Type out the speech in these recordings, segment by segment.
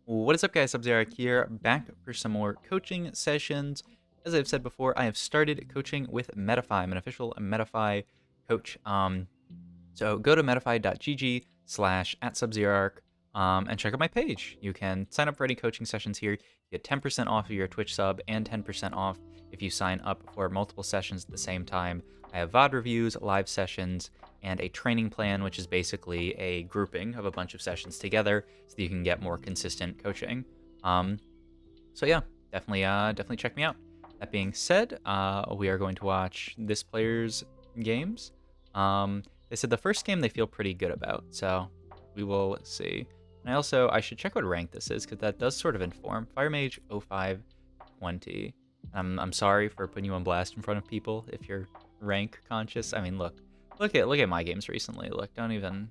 What is up, guys? Sub-Zero here, back for some more coaching sessions. As I've said before, I have started coaching with Metafy. I'm an official Metafy coach. So go to metafy.gg/@subzeroarc and check out my page. You can sign up for any coaching sessions here. You get 10% off of your Twitch sub and 10% off if you sign up for multiple sessions at the same time. I have VOD reviews, live sessions, and a training plan, which is basically a grouping of a bunch of sessions together so that you can get more consistent coaching. So yeah, definitely check me out. That being said, we are going to watch this player's games. They said the first game they feel pretty good about, so we will see. And I should check what rank this is, because that does sort of inform. Fire Mage 0520. I'm sorry for putting you on blast in front of people if you're rank conscious. I mean, look at my games recently. Look, don't even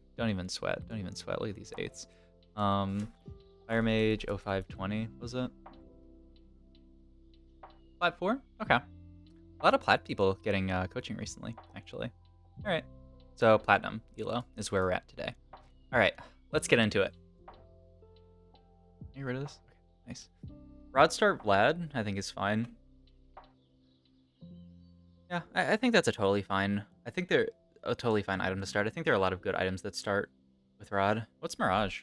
sweat. Don't even sweat. Look at these 8s. Fire Mage 0520, was it? Plat 4? Okay. A lot of Plat people getting coaching recently, actually. All right. So Platinum Elo is where we're at today. All right, let's get into it. Get rid of this? Okay, nice. Broadstar Vlad, I think is fine. Yeah, I think that's a totally fine. I think they're a totally fine item to start. I think there are a lot of good items that start with Rod. What's Mirage?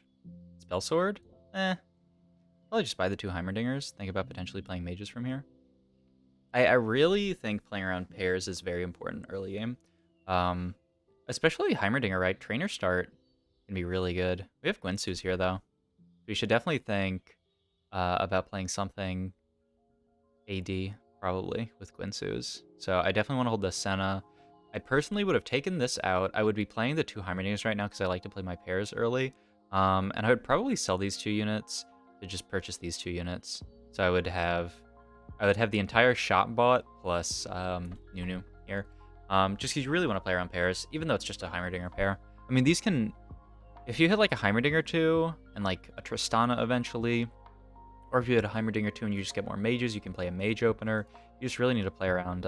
Spell Sword? Probably just buy the 2 Heimerdingers. Think about potentially playing mages from here. I really think playing around pairs is very important early game. Especially Heimerdinger, right? Trainer start can be really good. We have Gwynsu's here, though. We should definitely think about playing something AD, probably, with Gwynsu's. So I definitely want to hold the Senna. I personally would have taken this out. I would be playing the 2 Heimerdingers right now because I like to play my pairs early. And I would probably sell these 2 units to just purchase these 2 units. So I would have the entire shop bot plus Nunu here. Just because you really want to play around pairs, even though it's just a Heimerdinger pair. I mean, these can... If you hit like a Heimerdinger 2 and like a Tristana eventually, or if you hit a Heimerdinger 2 and you just get more mages, you can play a mage opener. You just really need to play around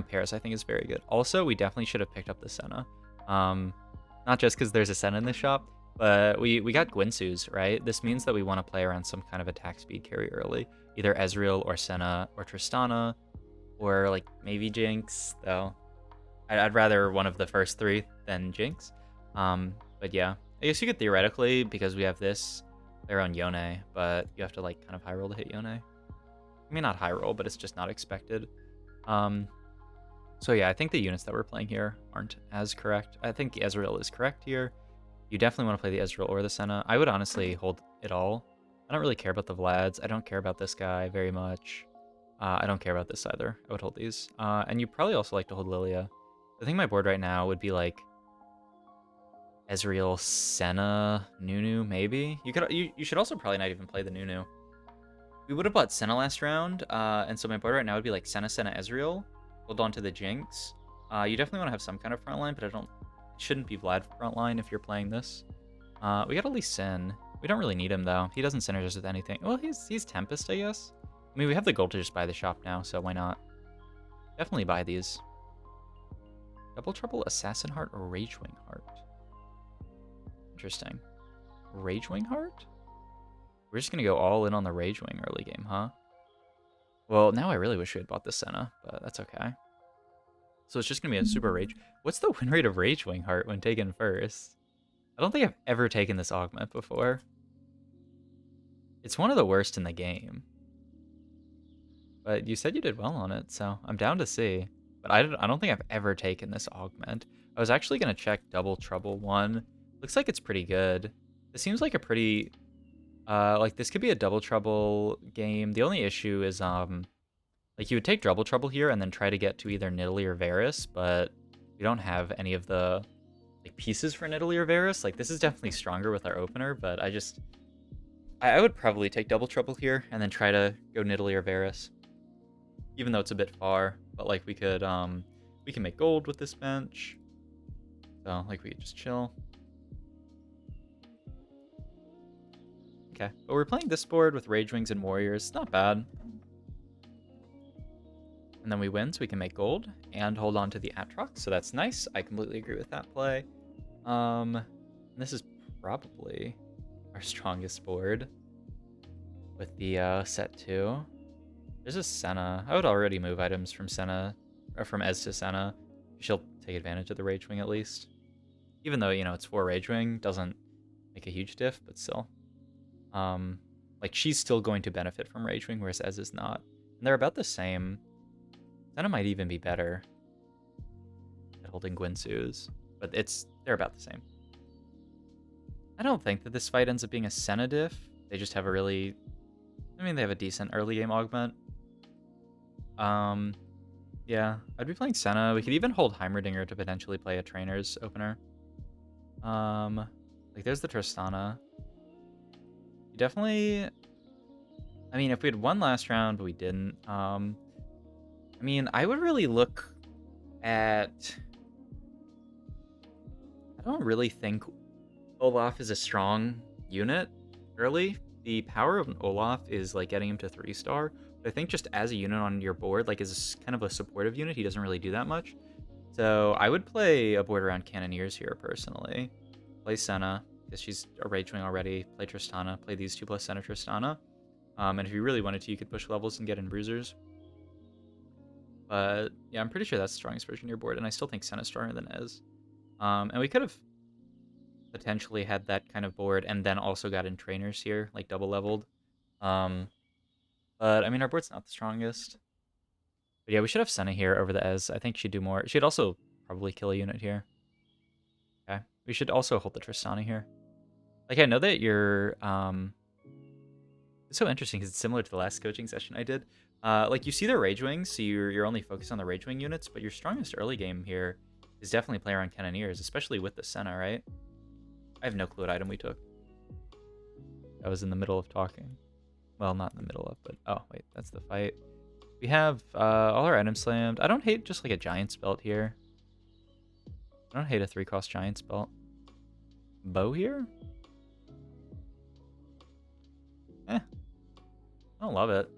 pairs, I think is very good. Also, we definitely should have picked up the Senna. Not just because there's a Senna in the shop, but we got Gwynsu's, right? This means that we want to play around some kind of attack speed carry early. Either Ezreal or Senna or Tristana, or like maybe Jinx, though. I'd rather one of the first 3 than Jinx. But yeah, I guess you could theoretically, because we have this, play around Yone, but you have to like kind of high roll to hit Yone. I mean, not high roll, but it's just not expected. So yeah, I think the units that we're playing here aren't as correct. I think the Ezreal is correct here. You definitely want to play the Ezreal or the Senna. I would honestly hold it all. I don't really care about the Vlads. I don't care about this guy very much. I don't care about this either. I would hold these. And you probably also like to hold Lilia. I think my board right now would be like Ezreal, Senna, Nunu, maybe. You should also probably not even play the Nunu. We would have bought Senna last round, and so my board right now would be like Senna, Ezreal. Hold on to the Jinx. You definitely want to have some kind of front line, but it shouldn't be Vlad front line if you're playing this. We got Lee Sin. We don't really need him though. He doesn't synergize with anything. Well, he's Tempest, I guess. I mean, we have the gold to just buy the shop now, so why not? Definitely buy these. Double Trouble, Assassin Heart, or Ragewing Heart? Interesting. Ragewing Heart? We're just gonna go all in on the Ragewing early game, huh? Well, now I really wish we had bought the Senna, but that's okay. So it's just gonna be a super rage. What's the win rate of Ragewing Heart when taken first? I don't think I've ever taken this augment before. It's one of the worst in the game. But you said you did well on it, so I'm down to see. But I don't think I've ever taken this augment. I was actually going to check Double Trouble 1. Looks like it's pretty good. This seems like a pretty... like, this could be a Double Trouble game. The only issue is, like, you would take Double Trouble here and then try to get to either Nidalee or Varus, but we don't have any of the like pieces for Nidalee or Varus. Like, this is definitely stronger with our opener, but I would probably take Double Trouble here and then try to go Nidalee or Varus. Even though it's a bit far, but like we can make gold with this bench. So like we could just chill. Okay, but we're playing this board with Ragewings and Warriors. Not bad. And then we win, so we can make gold and hold on to the Atrox. So that's nice. I completely agree with that play. This is probably our strongest board. with the set 2. There's a Senna. I would already move items from Senna, or from Ez to Senna. She'll take advantage of the Rage Wing at least. Even though, you know, it's 4 Rage Wing, doesn't make a huge diff, but still. Like, she's still going to benefit from Rage Wing, whereas Ez is not. And they're about the same. Senna might even be better at holding Guinsu's, but they're about the same. I don't think that this fight ends up being a Senna diff. They just have they have a decent early game augment. Yeah, I'd be playing Senna. We could even hold Heimerdinger to potentially play a trainer's opener. Like, there's the Tristana. You definitely... I mean, if we had won last round, but we didn't. I mean, I would really look at... I don't really think Olaf is a strong unit early. The power of an Olaf is, like, getting him to 3-star. But I think just as a unit on your board, like, as kind of a supportive unit, he doesn't really do that much. So I would play a board around Cannoneers here, personally. Play Senna, because she's a Rage Wing already. Play Tristana. Play these 2+ Senna Tristana. And if you really wanted to, you could push levels and get in Bruisers. But yeah, I'm pretty sure that's the strongest version of your board, and I still think Senna's stronger than Ez. And we could have potentially had that kind of board and then also got in trainers here, like double leveled. But I mean, our board's not the strongest. But yeah, we should have Senna here over the Ez. I think she'd do more. She'd also probably kill a unit here. Okay. We should also hold the Tristana here. Like, I know that you're... It's so interesting because it's similar to the last coaching session I did. Like, you see the Rage Wings, so you're only focused on the Rage Wing units, but your strongest early game here is definitely play around Cannoneers, especially with the Senna, right? I have no clue what item we took. I was in the middle of talking. Well, not in the middle of, but... Oh, wait, that's the fight. We have all our items slammed. I don't hate just like a Giant's Belt here. I don't hate a 3-cost Giant's Belt. Bow here? I don't love it.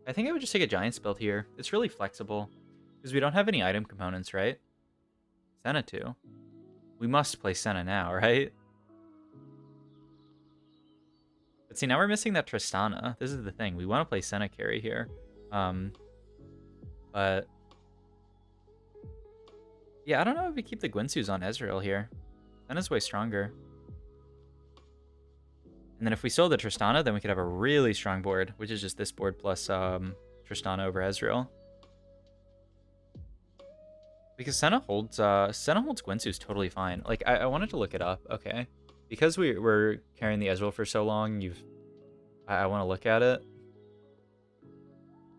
I think I would just take a Giant's Belt here. It's really flexible. Because we don't have any item components, right? Senna too. We must play Senna now, right? But see, now we're missing that Tristana. This is the thing. We want to play Senna carry here. But... yeah, I don't know if we keep the Guinsu's on Ezreal here. Senna's way stronger. And then if we sold the Tristana, then we could have a really strong board, which is just this board plus Tristana over Ezreal. Because Senna holds Guinsu's totally fine. Like, I wanted to look it up. Okay. Because we're carrying the Ezreal for so long, I want to look at it.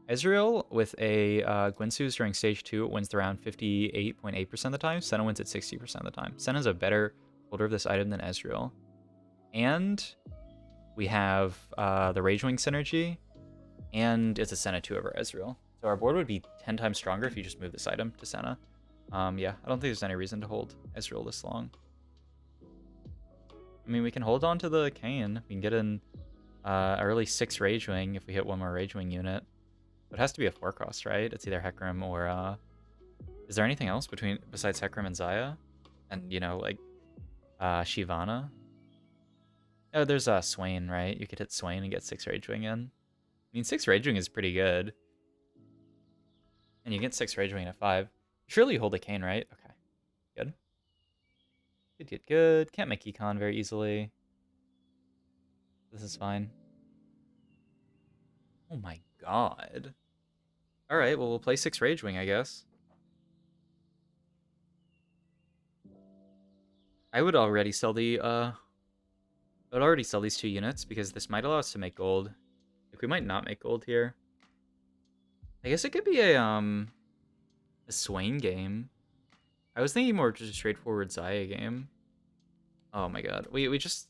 Ezreal with a Guinsu's during stage 2 wins the round 58.8% of the time. Senna wins it 60% of the time. Senna's a better holder of this item than Ezreal. And we have the Rage Wing synergy, and it's a Senna 2 over Ezreal. So our board would be 10 times stronger if you just move this item to Senna. Yeah, I don't think there's any reason to hold Ezreal this long. I mean, we can hold on to the Kayn. We can get in early 6 Rage Wing if we hit one more Rage Wing unit. But it has to be a 4-cost, right? It's either Hecarim or... is there anything else besides Hecarim and Xayah? And, you know, like, Shyvana? Oh, there's Swain, right? You could hit Swain and get 6 Rage Wing in. I mean, 6 Rage Wing is pretty good. And you get 6 Rage Wing at 5. Surely you hold a Kayn, right? Okay. Good. Good, good. Can't make Econ very easily. This is fine. Oh my god. Alright, well, we'll play 6 Rage Wing, I guess. I would already sell the, I would already sell these 2 units, because this might allow us to make gold. Like, we might not make gold here. I guess it could be a Swain game. I was thinking more just a straightforward Xayah game. Oh my god. We just...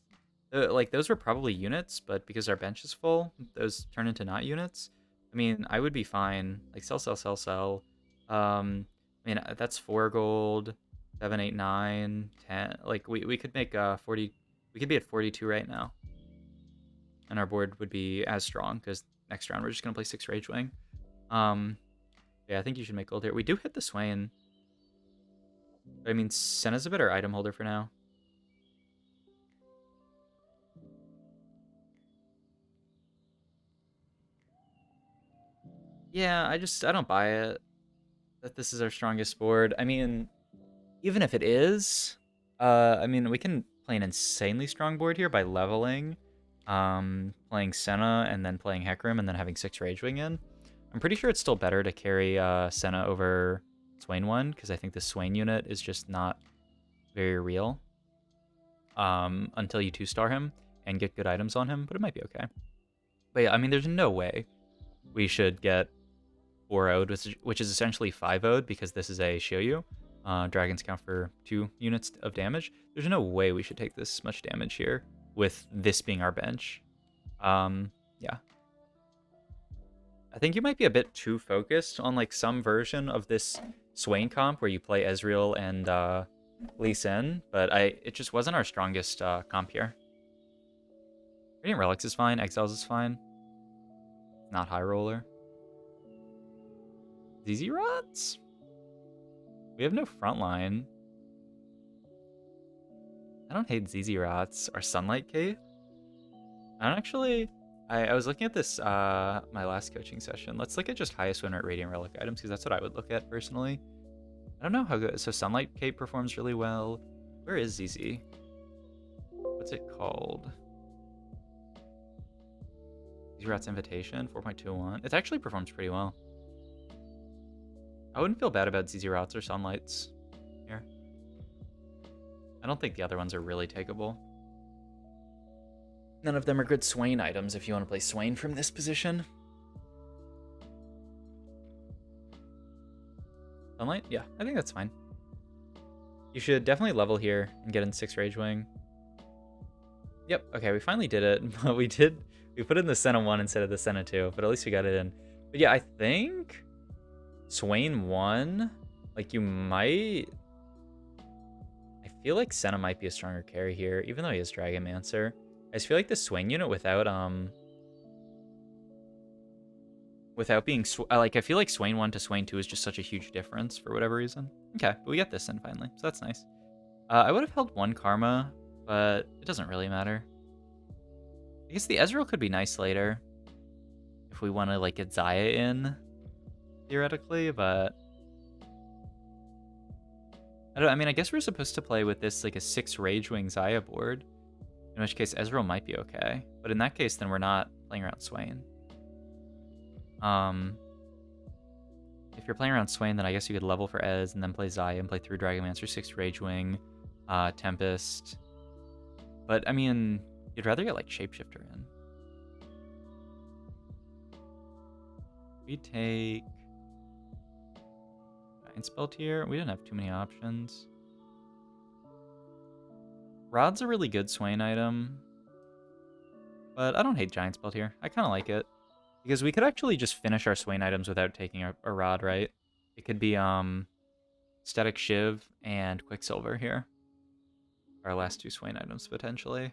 like, those were probably units, but because our bench is full, those turn into not units. I mean, I would be fine. Like, sell, sell, sell, sell. I mean, that's 4 gold, 7, 8, 9, 10. Like, we could make 40... We could be at 42 right now. And our board would be as strong, because next round we're just going to play 6 Rage Wing. Yeah, I think you should make gold here. We do hit the Swain. But I mean, Senna's a better item holder for now. Yeah, I don't buy it that this is our strongest board. I mean, even if it is, I mean, we can play an insanely strong board here by leveling, playing Senna and then playing Hecarim and then having 6 Ragewing in. I'm pretty sure it's still better to carry Senna over Swain 1 because I think the Swain unit is just not very real until you 2-star him and get good items on him, but it might be okay. But yeah, I mean, there's no way we should get 4-0'd, which is essentially 5-0'd because this is a Shiryu. Dragons count for 2 units of damage. There's no way we should take this much damage here with this being our bench. Yeah. I think you might be a bit too focused on like some version of this Swain comp where you play Ezreal and Lee Sin, but it just wasn't our strongest comp here. Radiant Relics is fine, Exiles is fine. Not High Roller. ZZ Rots? We have no frontline. I don't hate ZZ Rots or Sunlight Cape. I don't actually... I was looking at this, my last coaching session. Let's look at just highest win rate Radiant Relic items, because that's what I would look at personally. I don't know how good... So Sunlight Cape performs really well. Where is ZZ? What's it called? ZZ Rots Invitation, 4.21. It actually performs pretty well. I wouldn't feel bad about ZZ Rots or Sunlights here. I don't think the other ones are really takeable. None of them are good Swain items if you want to play Swain from this position. Sunlight? Yeah, I think that's fine. You should definitely level here and get in 6 Ragewing. Yep, okay, we finally did it. But we put in the Senna 1 instead of the Senna 2, but at least we got it in. But yeah, I think Swain 1, like you might... I feel like Senna might be a stronger carry here, even though he has Dragomancer. I just feel like the Swain unit without being like I feel like Swain 1 to Swain 2 is just such a huge difference for whatever reason. Okay, but we got this in finally, so that's nice. I would have held 1 Karma, but it doesn't really matter. I guess the Ezreal could be nice later if we want to like get Xayah in theoretically, but I mean, I guess we're supposed to play with this like a 6 Ragewing Xayah board. In which case, Ezreal might be okay. But in that case, then we're not playing around Swain. If you're playing around Swain, then I guess you could level for Ez and then play Xayah and play through Dragomancer, 6 Ragewing, Tempest. But, I mean, you'd rather get, like, Shapeshifter in. We take... Giant Spell Tier. We didn't have too many options. Rod's a really good Swain item, but I don't hate Giant Spell here. I kind of like it, because we could actually just finish our Swain items without taking a Rod, right? It could be Static Shiv and Quicksilver here. Our last 2 Swain items, potentially.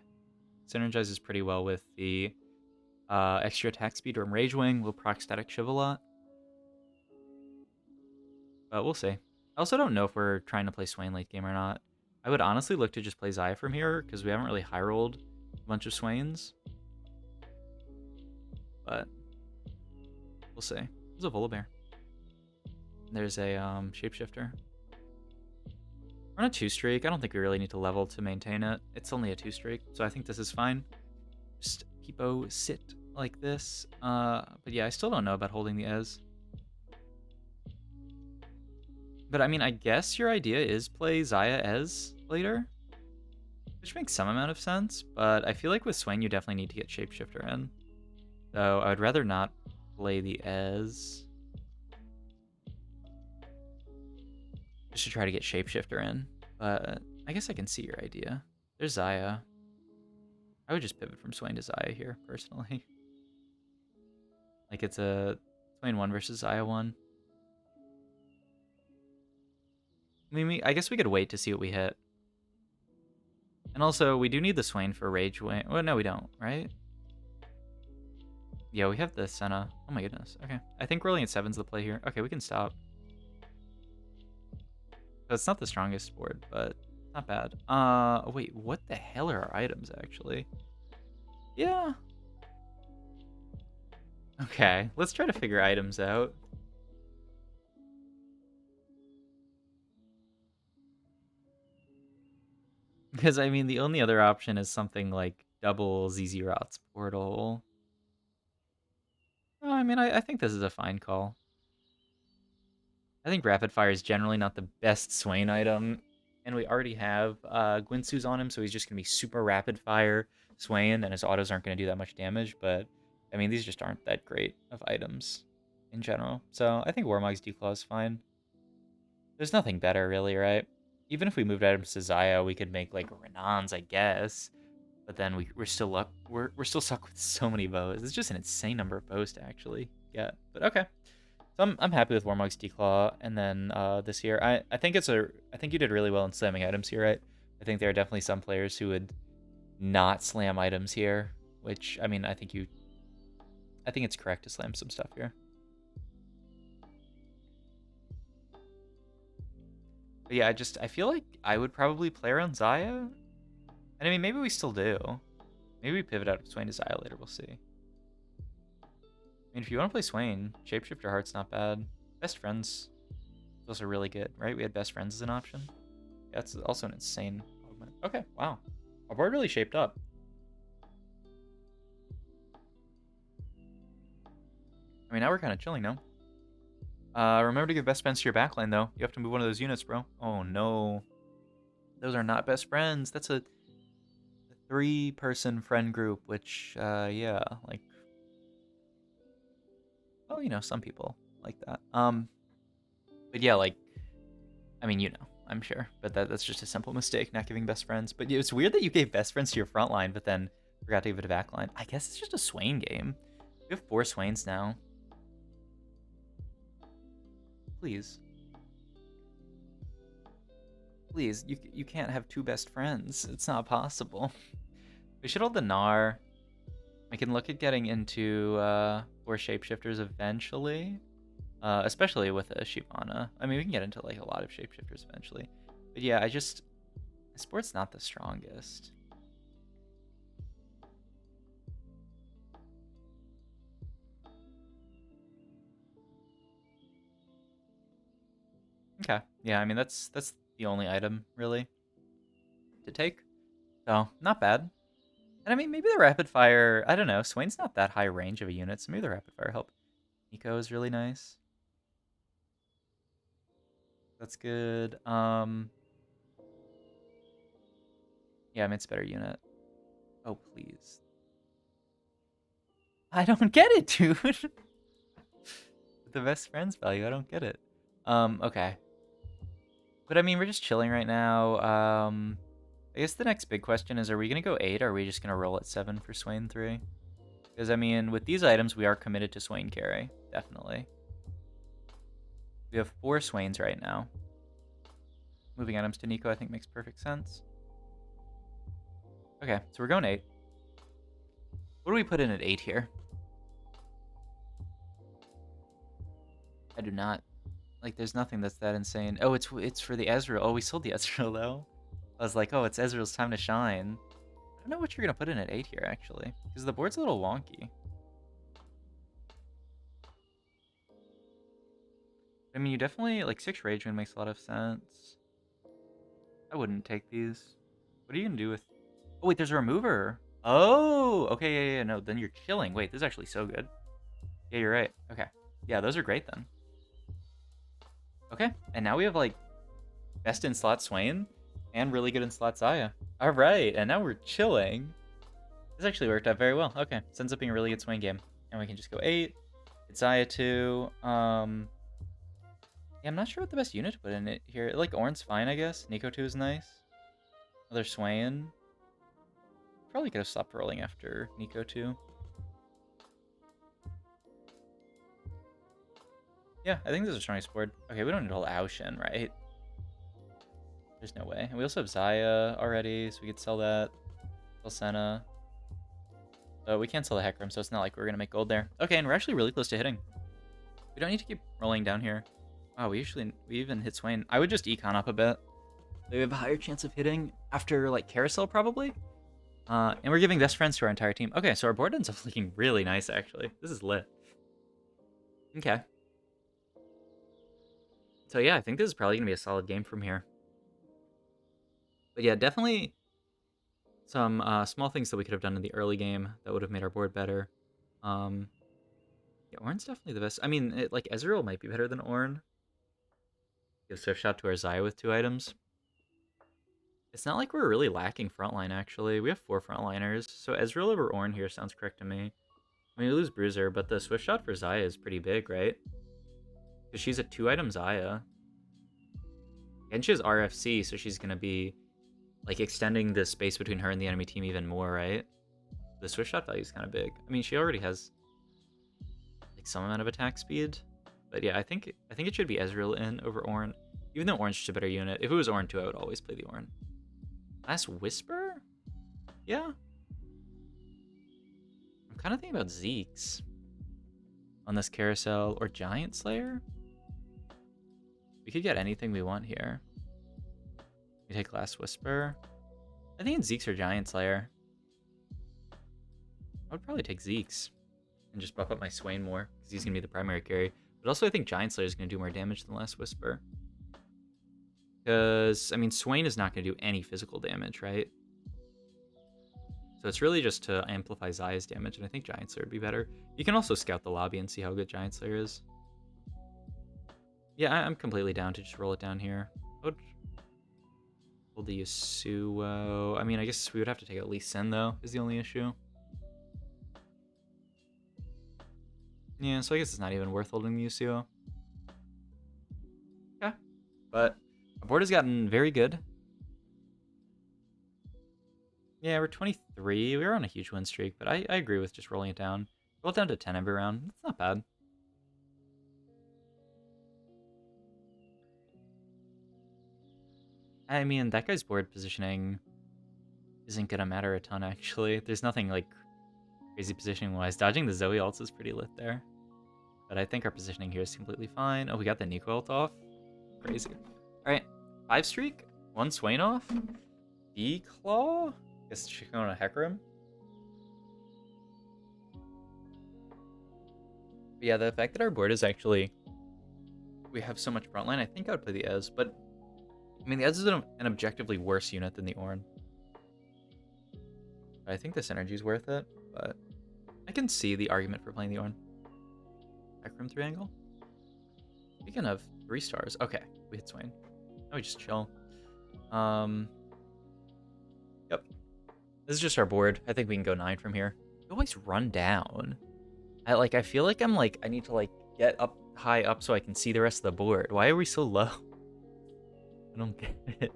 Synergizes pretty well with the extra attack speed from Ragewing. We'll proc Static Shiv a lot. But we'll see. I also don't know if we're trying to play Swain late game or not. I would honestly look to just play Xayah from here, because we haven't really high-rolled a bunch of Swains. But we'll see. There's a Volibear. There's a Shapeshifter. We're on a 2-streak. I don't think we really need to level to maintain it. It's only a 2-streak, so I think this is fine. Just keepo sit like this. But yeah, I still don't know about holding the Ez. But I mean, I guess your idea is play Xayah Ez later, which makes some amount of sense, but I feel like with Swain you definitely need to get Shapeshifter in. So I would rather not play the Ez. Just to try to get Shapeshifter in, but I guess I can see your idea. There's Xayah. I would just pivot from Swain to Xayah here, personally. Like it's a Swain 1 versus Xayah 1. I mean, I guess we could wait to see what we hit. And also, we do need the Swain for Ragewing. Well, no, we don't, right? Yeah, we have the Senna. Oh my goodness. Okay. I think rolling at 7's the play here. Okay, we can stop. So it's not the strongest board, but not bad. Wait, what the hell are our items, actually? Yeah. Okay, let's try to figure items out. Because, I mean, the only other option is something like double ZZ Rot's portal. Oh, I mean, I think this is a fine call. I think Rapid Fire is generally not the best Swain item, and we already have Gwinsu's on him, so he's just going to be super Rapid Fire Swain, and his autos aren't going to do that much damage, but, I mean, these just aren't that great of items in general. So I think Warmog's Declaw is fine. There's nothing better, really, right? Even if we moved items to Zaya, we could make, like, Renans, I guess. But then we're still up. We're still stuck with so many bows. It's just an insane number of bows to actually get. But okay. So I'm happy with Warmog's Declaw, and then this year I think I think you did really well in slamming items here, right? I think there are definitely some players who would not slam items here, which I mean I think it's correct to slam some stuff here. But yeah, I feel like I would probably play around Zaya, and I mean maybe we still do. Maybe we pivot out of Swain to Zaya later. We'll see. I mean, if you want to play Swain, Shapeshifter Heart's not bad. Best Friends, those are really good, right? We had Best Friends as an option. Yeah, that's also an insane augment. Okay, wow. Our board really shaped up. I mean, now we're kind of chilling now. Remember to give Best Friends to your backline, though. You have to move one of those units, bro. Oh, no. Those are not Best Friends. That's a 3-person friend group, which, yeah, like... Well, you know, some people like that. But yeah, like, I mean, you know, I'm sure, but that's just a simple mistake, not giving Best Friends. But yeah, it's weird that you gave Best Friends to your front line, but then forgot to give it a back line. I guess it's just a Swain game. We have 4 Swains now. Please. Please, you can't have 2 best friends. It's not possible. We should hold the Gnar. We can look at getting into 4 Shapeshifters eventually. Especially with a Shivana. I mean, we can get into like a lot of Shapeshifters eventually. But yeah, this board's not the strongest. Okay. Yeah, I mean, that's the only item, really, to take. So, not bad. And I mean, maybe the Rapid Fire, I don't know, Swain's not that high range of a unit, so maybe the Rapid Fire help. Nico is really nice. That's good. Yeah, I mean, it's a better unit. Oh, please. I don't get it, dude. The best friends value, I don't get it. Okay. But I mean, we're just chilling right now. I guess the next big question is, are we going to go 8 or are we just going to roll at 7 for Swain 3? Because, I mean, with these items, we are committed to Swain carry. Definitely. We have 4 Swains right now. Moving items to Nico, I think, makes perfect sense. Okay, so we're going 8. What do we put in at 8 here? I do not. Like, there's nothing that's that insane. Oh, it's for the Ezreal. Oh, we sold the Ezreal, though. I was like, oh, it's Ezreal's time to shine. I don't know what you're going to put in at 8 here, actually. Because the board's a little wonky. I mean, you definitely... Like, 6 Rage Wind makes a lot of sense. I wouldn't take these. What are you going to do with... Oh, wait, there's a remover. Oh! Okay, yeah, no, then you're chilling. Wait, this is actually so good. Yeah, you're right. Okay. Yeah, those are great, then. Okay, and now we have, like, best in slot Swain and really good in slot Zaya. All right, and now we're chilling. This actually worked out very well. Okay, this ends up being a really good Swain game. And we can just go 8. It's Zaya 2. Yeah, I'm not sure what the best unit to put in it here. Like, Ornn's fine, I guess. Nico 2 is nice. Another Swain. Probably could have stopped rolling after Nico 2. Yeah, I think this is the strongest board. Okay, we don't need to hold Aushin, right? There's no way. And we also have Zaya already, so we could sell that. Sell Senna. But we can't sell the Hecarim, so it's not like we're going to make gold there. Okay, and we're actually really close to hitting. We don't need to keep rolling down here. Wow, we even hit Swain. I would just econ up a bit. We have a higher chance of hitting after, like, Carousel, probably. And we're giving best friends to our entire team. Okay, so our board ends up looking really nice, actually. This is lit. Okay. So yeah, I think this is probably gonna be a solid game from here. But yeah, definitely some small things that we could have done in the early game that would have made our board better. Um, yeah, Ornn's definitely the best. I mean, like Ezreal might be better than Ornn. Give Swift Shot to our Xayah with 2 items. It's not like we're really lacking frontline, actually. We have 4 frontliners, so Ezreal over Ornn here sounds correct to me. I mean, we lose Bruiser, but the Swift Shot for Xayah is pretty big, right? Because she's a 2-item Xayah. And she has RFC, so she's going to be like extending the space between her and the enemy team even more, right? The Swift Shot value is kind of big. I mean, she already has like some amount of attack speed. But yeah, I think it should be Ezreal in over Ornn. Even though Ornn's just a better unit. If it was Ornn too, I would always play the Ornn. Last Whisper? Yeah. I'm kind of thinking about Zeke's on this carousel or Giant Slayer. We could get anything we want here. We take Last Whisper. I think it's Zeke's or Giant Slayer. I would probably take Zeke's and just buff up my Swain more because he's going to be the primary carry. But also I think Giant Slayer is going to do more damage than Last Whisper. Because, I mean, Swain is not going to do any physical damage, right? So it's really just to amplify Xayah's damage, and I think Giant Slayer would be better. You can also scout the lobby and see how good Giant Slayer is. Yeah, I'm completely down to just roll it down here. Hold the Yasuo. I mean, I guess we would have to take at least Sin, though, is the only issue. Yeah, so I guess it's not even worth holding the Yasuo. Yeah, but our board has gotten very good. Yeah, we're 23. We were on a huge win streak, but I agree with just rolling it down. Roll it down to 10 every round. That's not bad. I mean, that guy's board positioning isn't going to matter a ton, actually. There's nothing, like, crazy positioning-wise. Dodging the Zoe ults is pretty lit there. But I think our positioning here is completely fine. Oh, we got the Nico ult off? Crazy. Alright, 5 streak. 1 Swain off. D-Claw? Guess she's going to Hecarim. But yeah, the fact that our board is actually... We have so much frontline, I think I would play the Ez, but... I mean, the Ez is an objectively worse unit than the Ornn. I think this energy is worth it, but... I can see the argument for playing the Ornn. Hecarim 3 angle? We can have 3 stars. Okay, we hit Swain. Now we just chill. Yep. This is just our board. I think we can go 9 from here. We always run down. I feel like I need to get up high up so I can see the rest of the board. Why are we so low? I don't get it.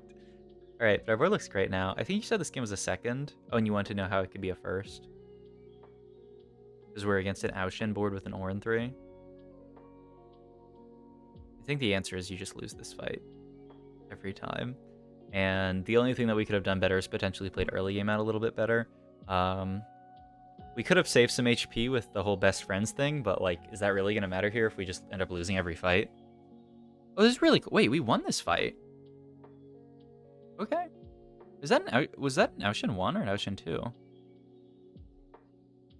Alright, but our board looks great now. I think you said this game was a second. Oh, and you want to know how it could be a first. Because we're against an Aushin board with an Ornn 3. I think the answer is you just lose this fight. Every time. And the only thing that we could have done better is potentially played early game out a little bit better. We could have saved some HP with the whole best friends thing, but is that really going to matter here if we just end up losing every fight? Oh, this is really cool. Wait, we won this fight. Okay. Was that an Aushin 1 or an Aushin 2?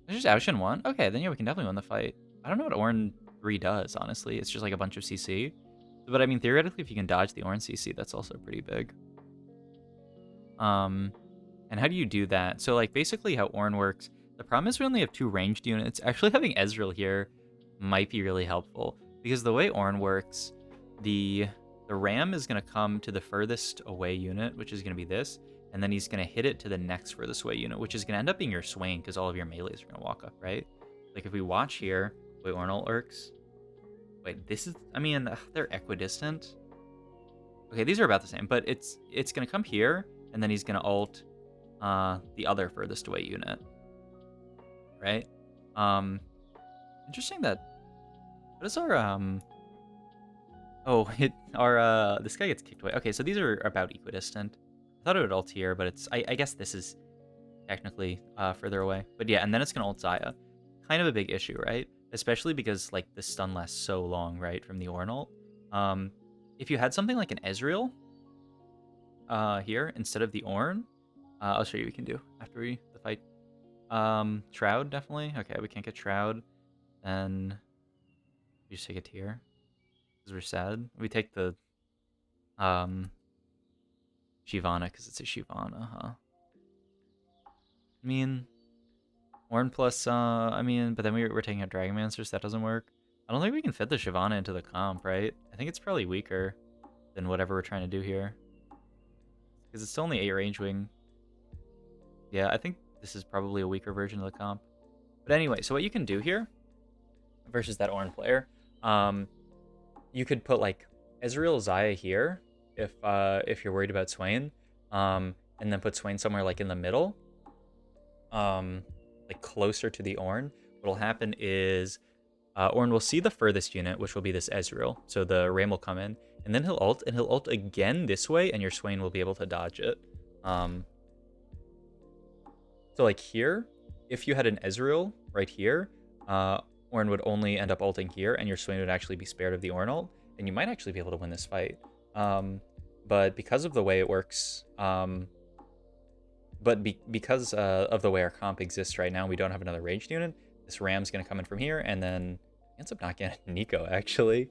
It's just Aushin 1? Okay, then yeah, we can definitely win the fight. I don't know what Ornn 3 does, honestly. It's just a bunch of CC. But I mean, theoretically, if you can dodge the Ornn CC, that's also pretty big. And how do you do that? So basically how Ornn works, the problem is we only have 2 ranged units. Actually having Ezreal here might be really helpful because the way Ornn works, the ram is going to come to the furthest away unit, which is going to be this, and then he's going to hit it to the next furthest away unit, which is going to end up being your Swain because all of your melees are going to walk up, right? If we watch here, wait, Ornn works. Wait, this is, I mean, they're equidistant. Okay, these are about the same, but it's going to come here, and then he's going to ult the other furthest away unit, right? Interesting that, what is our, this guy gets kicked away. Okay, so these are about equidistant. I thought it would ult here, but it's, I guess this is technically further away. But yeah, and then it's going to ult Xayah. Kind of a big issue, right? Especially because the stun lasts so long, right, from the Ornn ult. If you had something like an Ezreal here instead of the Ornn, I'll show you what we can do after the fight. Shroud, definitely. Okay, we can't get Shroud. Then We just take a tier because we're sad. We take the Shivana because it's a Shivana, huh? I mean, Ornn plus, I mean, but then we're taking out Dragonmancer, so that doesn't work. I don't think we can fit the Shivana into the comp, right? I think it's probably weaker than whatever we're trying to do here. Because it's still only 8 range wing. Yeah, I think this is probably a weaker version of the comp. But anyway, so what you can do here versus that Ornn player, you could put like Ezreal Xayah here if you're worried about Swain, and then put Swain somewhere like in the middle, like closer to the Ornn. What'll happen is Ornn will see the furthest unit, which will be this Ezreal. So the Ram will come in, and then he'll ult again this way, and your Swain will be able to dodge it. So like here, if you had an Ezreal right here, Ornn would only end up ulting here, and your Swain would actually be spared of the Ornn ult, and you might actually be able to win this fight. But because of the way it works, because of the way our comp exists right now, we don't have another ranged unit. This Ram's going to come in from here, and then he ends up not getting Nico, actually,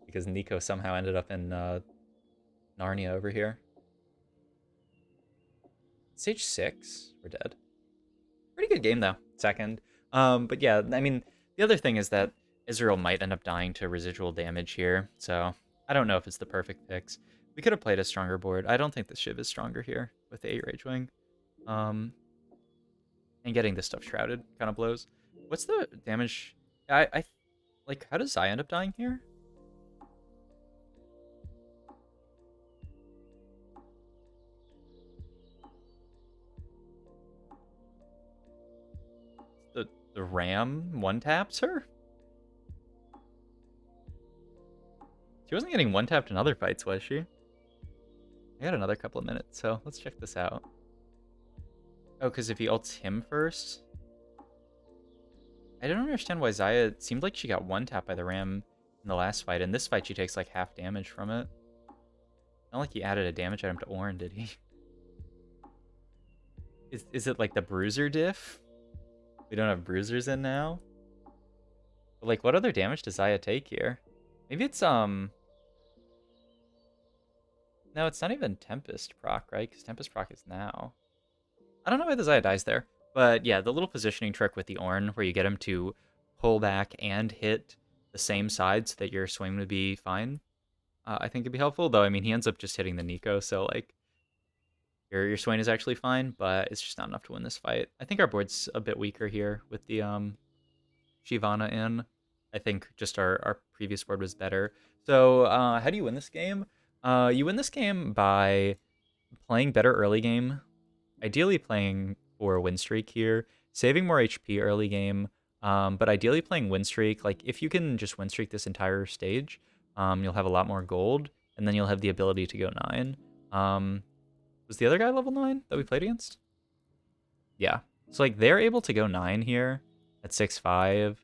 because Nico somehow ended up in Narnia over here. Stage 6, we're dead. Pretty good game, though, second. But yeah, I mean, the other thing is that Ezreal might end up dying to residual damage here, so I don't know if it's the perfect fix. We could have played a stronger board. I don't think the Shiv is stronger here with the 8 Rage Wing. And getting this stuff shrouded kind of blows. What's the damage? I like, how does Xayah end up dying here? The Ram one taps her? She wasn't getting one tapped in other fights, was she? I got another couple of minutes, so let's check this out. Oh, because if he ults him first? I don't understand why Xayah, it seemed like she got one tap by the Ram in the last fight. In this fight, she takes like half damage from it. Not like he added a damage item to Ornn, did he? Is it like the bruiser diff? We don't have bruisers in now? But like, what other damage does Xayah take here? Maybe it's, no, it's not even Tempest proc, right? Because Tempest proc is now. I don't know why the Xayah dies there. But yeah, the little positioning trick with the Ornn, where you get him to pull back and hit the same side so that your Swain would be fine, I think it'd be helpful. Though, I mean, he ends up just hitting the Nico, so like, your Swain is actually fine, but it's just not enough to win this fight. I think our board's a bit weaker here with the Shivana in. I think just our previous board was better. So how do you win this game? You win this game by playing better early game, ideally playing for a win streak here, saving more HP early game, but ideally playing win streak. Like, if you can just win streak this entire stage, you'll have a lot more gold, and then you'll have the ability to go 9. Was the other guy level 9 that we played against? Yeah. So, like, they're able to go 9 here at 6-5,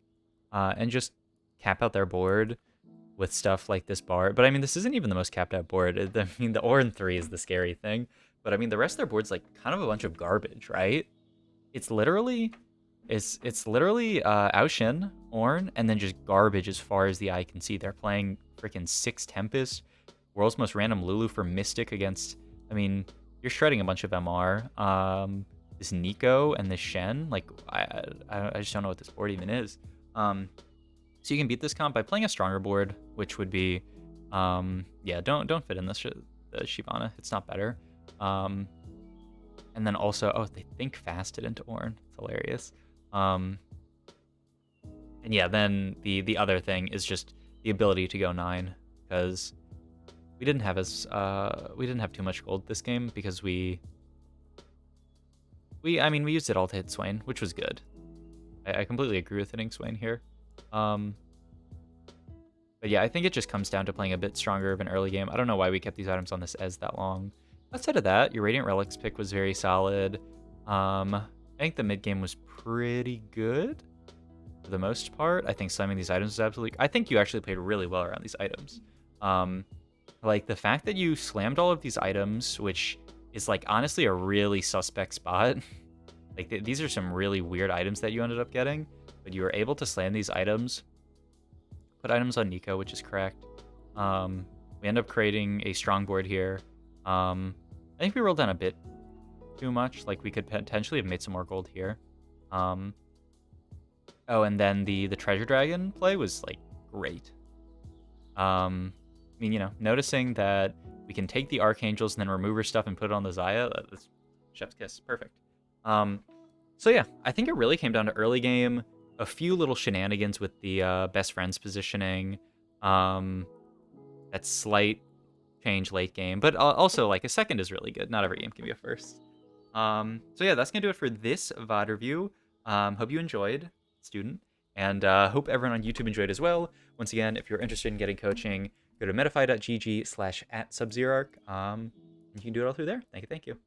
and just cap out their board with stuff like this bar. But, I mean, this isn't even the most capped out board. I mean, the Ornn 3 is the scary thing. But, I mean, the rest of their board's, like, kind of a bunch of garbage, right? It's literally Aoshin, Ornn, and then just garbage as far as the eye can see. They're playing freaking 6 Tempest, World's Most Random Lulu for Mystic against, I mean, you're shredding a bunch of MR. This Nico and this Shen, like, I just don't know what this board even is. So you can beat this comp by playing a stronger board, which would be, yeah, don't fit in the Shivana. It's not better. And then also, oh, they think fasted into Ornn. It's hilarious. And yeah, then the other thing is just the ability to go 9, because we didn't have too much gold this game, because we used it all to hit Swain, which was good. I completely agree with hitting Swain here. But yeah, I think it just comes down to playing a bit stronger of an early game. I don't know why we kept these items on this Ez that long. Outside of that, your Radiant Relics pick was very solid. I think the mid game was pretty good for the most part. I think slamming these items is absolutely... I think you actually played really well around these items. Like, the fact that you slammed all of these items, which is, like, honestly a really suspect spot. Like, these are some really weird items that you ended up getting, but you were able to slam these items put items on Nico, which is correct. We end up creating a strong board here. I think we rolled down a bit too much. Like, we could potentially have made some more gold here. Oh, and then the treasure dragon play was like great. I mean, you know, noticing that we can take the archangels and then remove her stuff and put it on the Zaya, that's chef's kiss. Perfect. So yeah, I think it really came down to early game, a few little shenanigans with the best friends positioning, that slight change late game, but also like a second is really good. Not every game can be a first. So yeah, that's gonna do it for this VOD review. Hope you enjoyed, student, and hope everyone on YouTube enjoyed as well. Once again, if you're interested in getting coaching, go to metafy.gg/@subzerarch. You can do it all through there. Thank you.